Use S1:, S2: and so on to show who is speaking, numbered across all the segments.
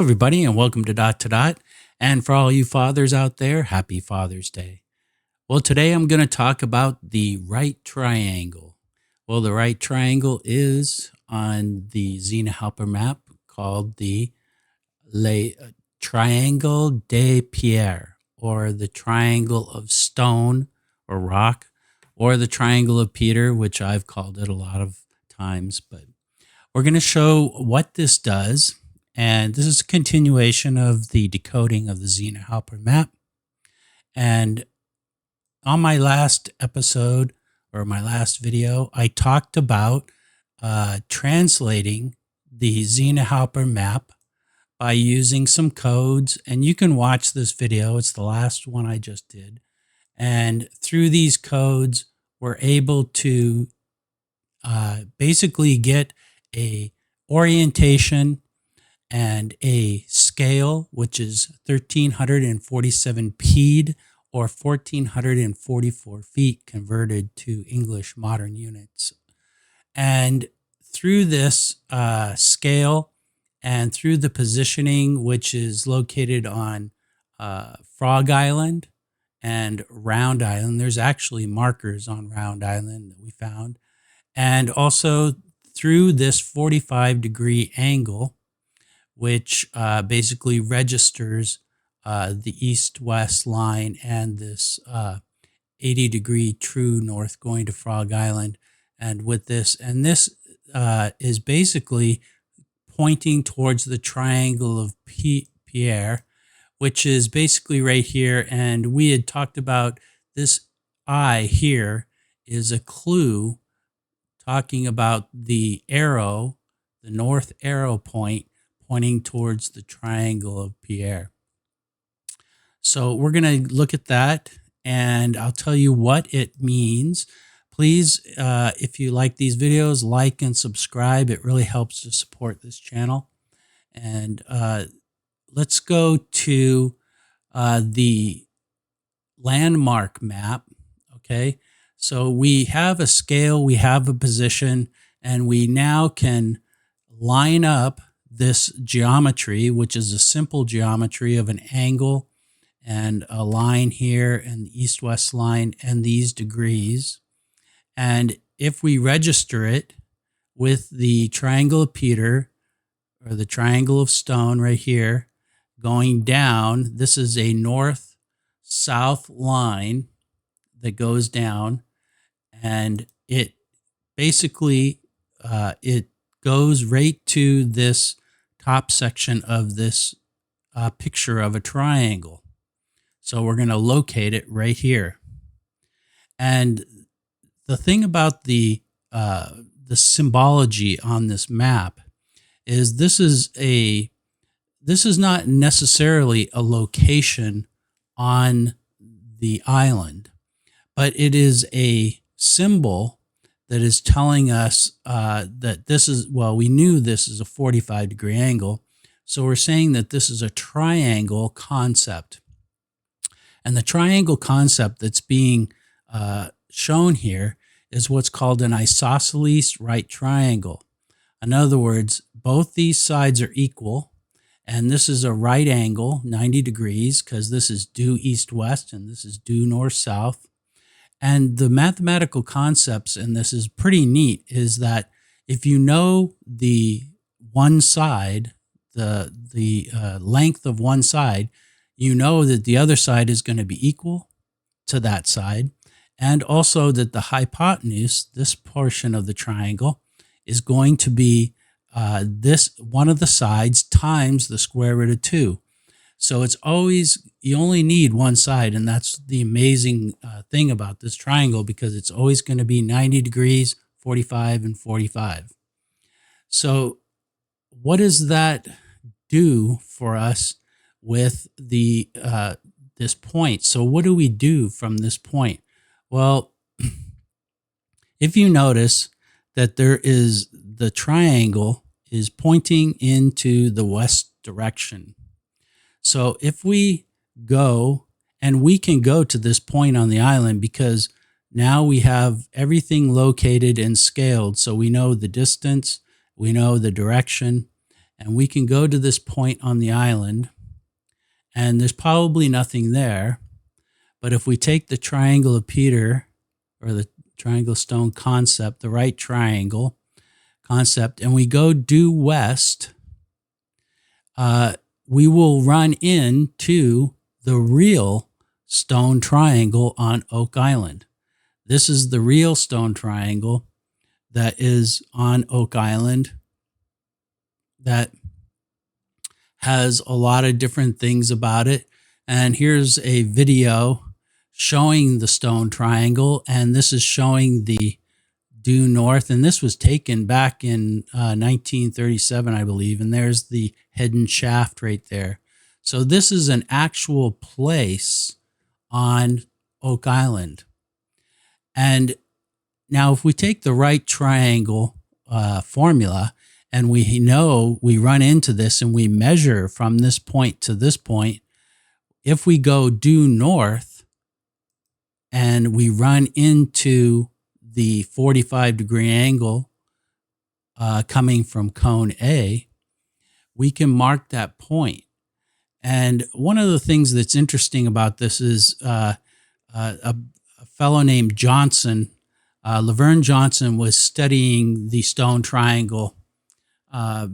S1: Everybody, and welcome to Dot to Dot. And for all you fathers out there, happy Father's Day. Well, today I'm going to talk about the right triangle. Well, the right triangle is on the Zenas map called the Le Triangle de Pierre, or the Triangle of Stone or Rock, or the Triangle of Peter, which I've called it a lot of times. But we're going to show what this does. And this is a continuation of the decoding of the Zenas map. And on my last episode or my last video, I talked about translating the Zenas map by using some codes. And you can watch this video. It's the last one I just did. And through these codes, we're able to basically get a orientation and a scale, which is 1,347 peed, or 1,444 feet converted to English modern units. And through this scale and through the positioning, which is located on Frog Island and Round Island, there's actually markers on Round Island that we found, and also through this 45-degree angle, which basically registers the east-west line and this 80-degree true north going to Frog Island. And with this, and this is basically pointing towards the Triangle of Pierre, which is basically right here. And we had talked about this eye here is a clue talking about the arrow, the north arrow point, pointing towards the Triangle of Pierre. So we're going to look at that, and I'll tell you what it means. Please, if you like these videos, like and subscribe. It really helps to support this channel. And let's go to the landmark map. Okay, so we have a scale, we have a position, and we now can line up this geometry, which is a simple geometry of an angle and a line here and the east-west line and these degrees. And if we register it with the Triangle of Peter, or the Triangle of Stone right here, going down, this is a north-south line that goes down, and it basically, it goes right to this top section of this picture of a triangle. So we're going to locate it right here. And the thing about the symbology on this map is this is not necessarily a location on the island, but it is a symbol that is telling us that this is, well, we knew this is a 45-degree angle. So we're saying that this is a triangle concept. And the triangle concept that's being shown here is what's called an isosceles right triangle. In other words, both these sides are equal. And this is a right angle, 90 degrees, because this is due east-west and this is due north-south. And the mathematical concepts, and this is pretty neat, is that if you know the one side, the length of one side, you know that the other side is going to be equal to that side. And also that the hypotenuse, this portion of the triangle, is going to be this one of the sides times the square root of 2. So it's always, you only need one side, and that's the amazing thing about this triangle, because it's always going to be 90 degrees, 45, and 45. So what does that do for us with the this point? So what do we do from this point? Well, if you notice that there is, the triangle is pointing into the west direction. So if we go, and we can go to this point on the island because now we have everything located and scaled. So we know the distance, we know the direction, And we can go to this point on the island, and there's probably nothing there. But if we take the triangle of Peter, or the triangle stone concept, the right triangle concept, and we go due west, we will run into the real stone triangle on Oak Island. This is the real stone triangle that is on Oak Island that has a lot of different things about it. And here's a video showing the stone triangle, and this is showing the due north, and this was taken back in 1937, I believe, and there's the hidden shaft right there. So this is an actual place on Oak Island. And now if we take the right triangle formula, and we know we run into this and we measure from this point to this point, if we go due north and we run into the 45-degree angle coming from cone A, we can mark that point. And one of the things that's interesting about this is a fellow named Johnson, Laverne Johnson, was studying the stone triangle. I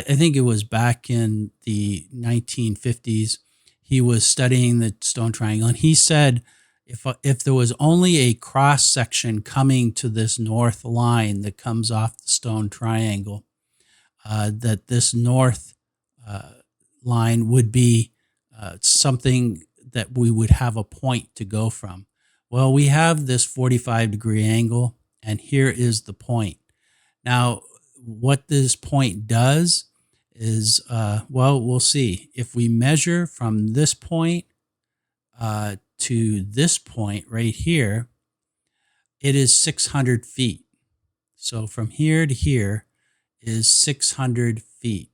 S1: think it was back in the 1950s. He was studying the stone triangle, and he said if there was only a cross section coming to this north line that comes off the stone triangle, that this north line would be something that we would have a point to go from. Well, we have this 45-degree angle, and here is the point. Now, what this point does is, well, we'll see. If we measure from this point to this point right here, it is 600 feet. So from here to here is 600 feet.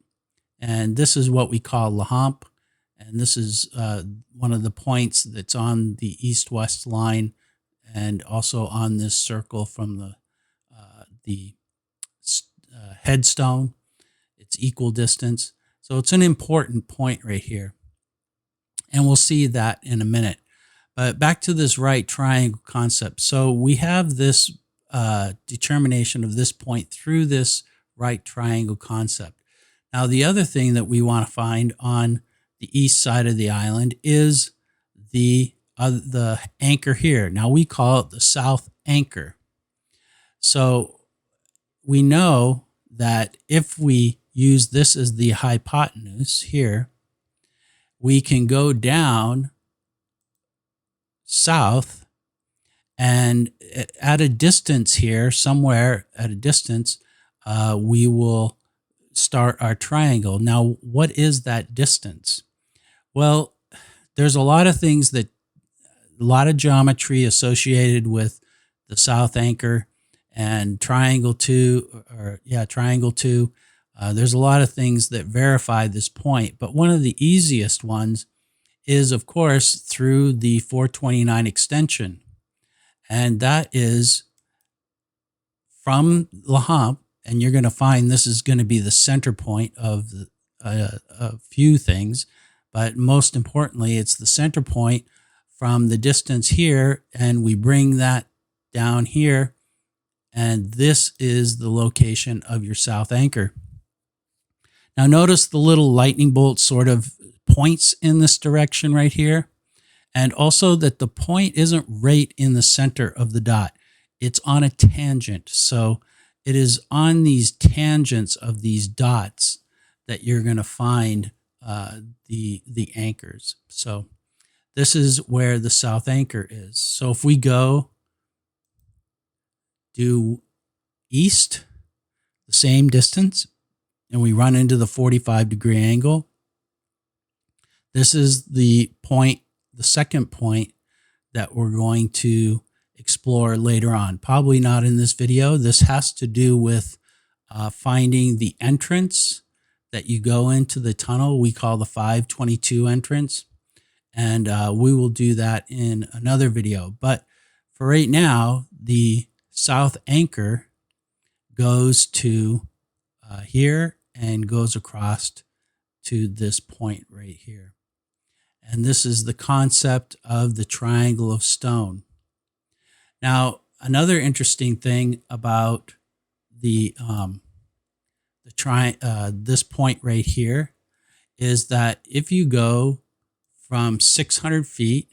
S1: And this is what we call La Hump. And this is one of the points that's on the east-west line, and also on this circle from the headstone. It's equal distance. So it's an important point right here. And we'll see that in a minute. But back to this right triangle concept. So we have this determination of this point through this right triangle concept. Now, the other thing that we want to find on the east side of the island is the anchor here. Now, we call it the south anchor. So we know that if we use this as the hypotenuse here, we can go down south, and at a distance here, somewhere at a distance, we will start our triangle. Now, what is that distance? Well, there's a lot of things a lot of geometry associated with the south anchor and triangle 2, triangle 2. There's a lot of things that verify this point, but one of the easiest ones is, of course, through the 429 extension. And that is from La Hump, and you're going to find this is going to be the center point of a few things, but most importantly, it's the center point from the distance here, and we bring that down here, and this is the location of your south anchor. Now notice the little lightning bolt sort of points in this direction right here, and also that the point isn't right in the center of the dot. It's on a tangent. So it is on these tangents of these dots that you're going to find the anchors. So this is where the south anchor is. So if we go due east, the same distance, and we run into the 45-degree angle, this is the point, the second point that we're going to explore later on. Probably not in this video. This has to do with finding the entrance that you go into the tunnel. We call the 522 entrance. And we will do that in another video. But for right now, the south anchor goes to here and goes across to this point right here. And this is the concept of the triangle of stone. Now, another interesting thing about this point right here is that if you go from 600 feet,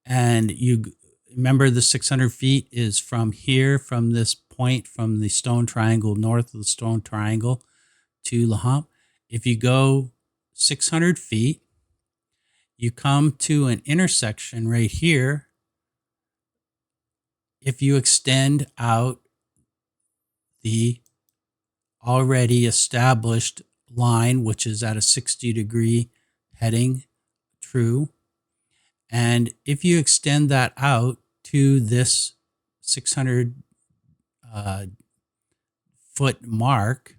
S1: and you remember the 600 feet is from here, from this point, from the stone triangle, north of the stone triangle to La Hump. If you go 600 feet, you come to an intersection right here. If you extend out the already established line, which is at a 60-degree heading, true. And if you extend that out to this 600 foot mark,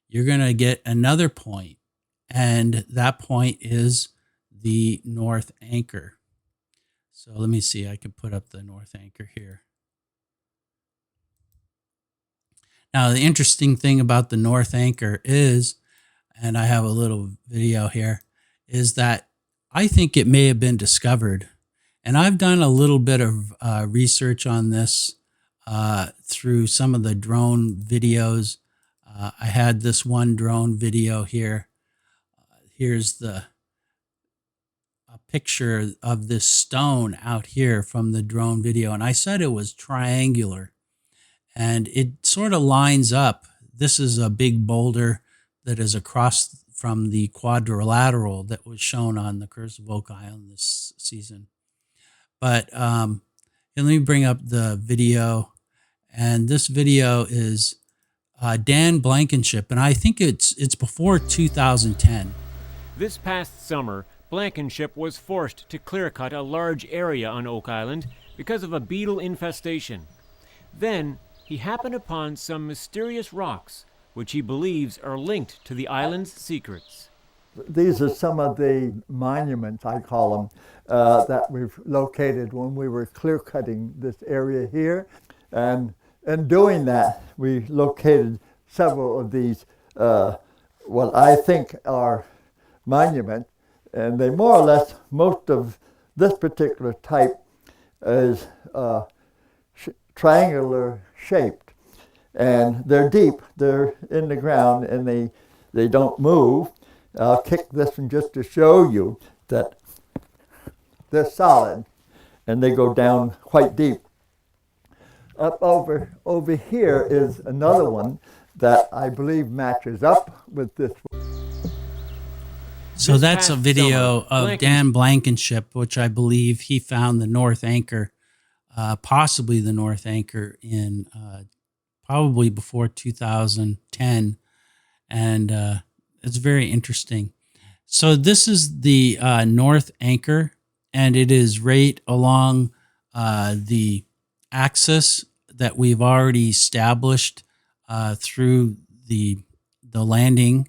S1: you're going to get another point. And that point is the north anchor. So let me see, I can put up the north anchor here. Now, the interesting thing about the north anchor is, and I have a little video here, is that I think it may have been discovered. And I've done a little bit of research on this through some of the drone videos. I had this one drone video here. Here's a picture of this stone out here from the drone video. And I said it was triangular. And it sort of lines up. This is a big boulder that is across from the quadrilateral that was shown on the Curse of Oak Island this season. But and let me bring up the video. And this video is Dan Balnkenship, and I think it's before 2010.
S2: This past summer, Balnkenship was forced to clear-cut a large area on Oak Island because of a beetle infestation. Then he happened upon some mysterious rocks, which he believes are linked to the island's secrets.
S3: These are some of the monuments, I call them, that we've located when we were clear-cutting this area here. And in doing that, we located several of these, what I think are monuments, and they more or less, most of this particular type is triangular shaped, and they're deep, they're in the ground, and they don't move. I'll kick this one just to show you that they're solid, and they go down quite deep. Up over here is another one that I believe matches up with this one.
S1: So that's a video of Dan Balnkenship, which I believe he found the north anchor, possibly the north anchor in probably before 2010. And it's very interesting. So this is the north anchor, and it is right along the axis that we've already established through the landing.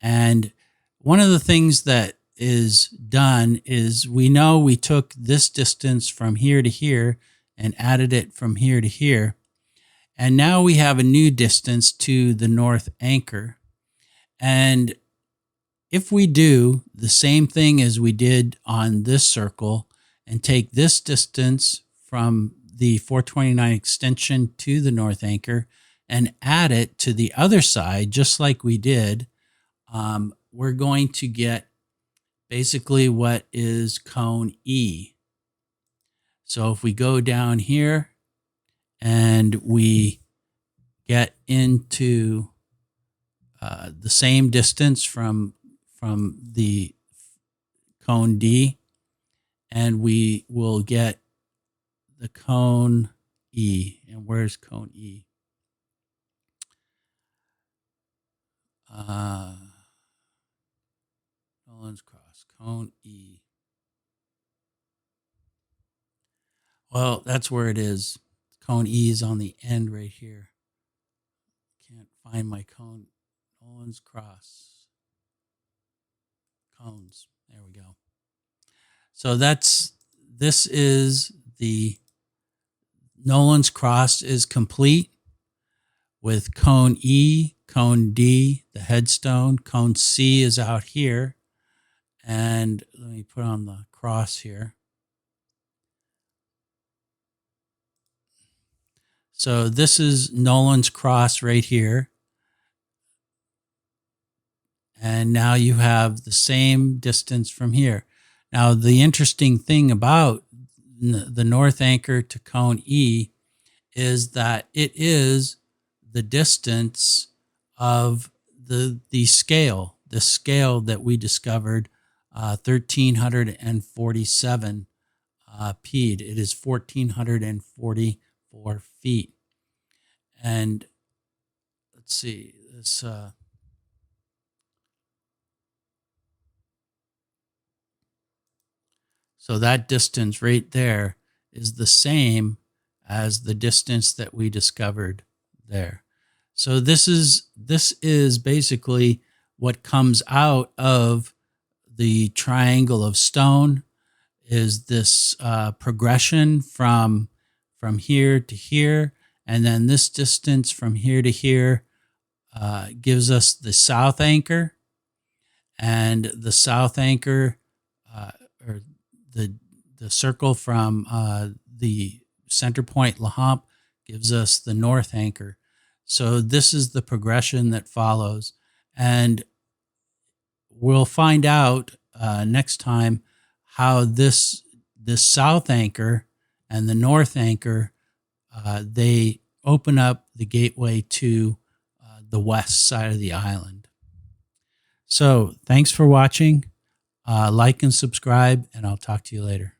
S1: And one of the things that is done is we know we took this distance from here to here and added it from here to here. And now we have a new distance to the north anchor. And if we do the same thing as we did on this circle and take this distance from the 429 extension to the north anchor and add it to the other side, just like we did, we're going to get basically what is cone E. So if we go down here and we get into the same distance from the cone D, and we will get the cone E. And where's cone E? Nolan's Cross, cone E. Well, that's where it is. Cone E is on the end right here. Can't find my cone. Nolan's Cross. Cones. There we go. So this is the Nolan's Cross is complete with cone E cone D, the headstone. Cone C is out here. And let me put on the cross here. So this is Nolan's cross right here. And now you have the same distance from here. Now, the interesting thing about the north anchor to cone E is that it is the distance of the scale that we discovered, 1,347 peed. It is 1,444 feet. And let's see, this... So that distance right there is the same as the distance that we discovered there. So this is basically what comes out of the triangle of stone, is this progression from here to here, and then this distance from here to here gives us the south anchor, and the south anchor or the circle from the center point Lahomp gives us the north anchor. So this is the progression that follows, and we'll find out next time how this south anchor and the north anchor they open up the gateway to the west side of the island. So thanks for watching. Like and subscribe, and I'll talk to you later.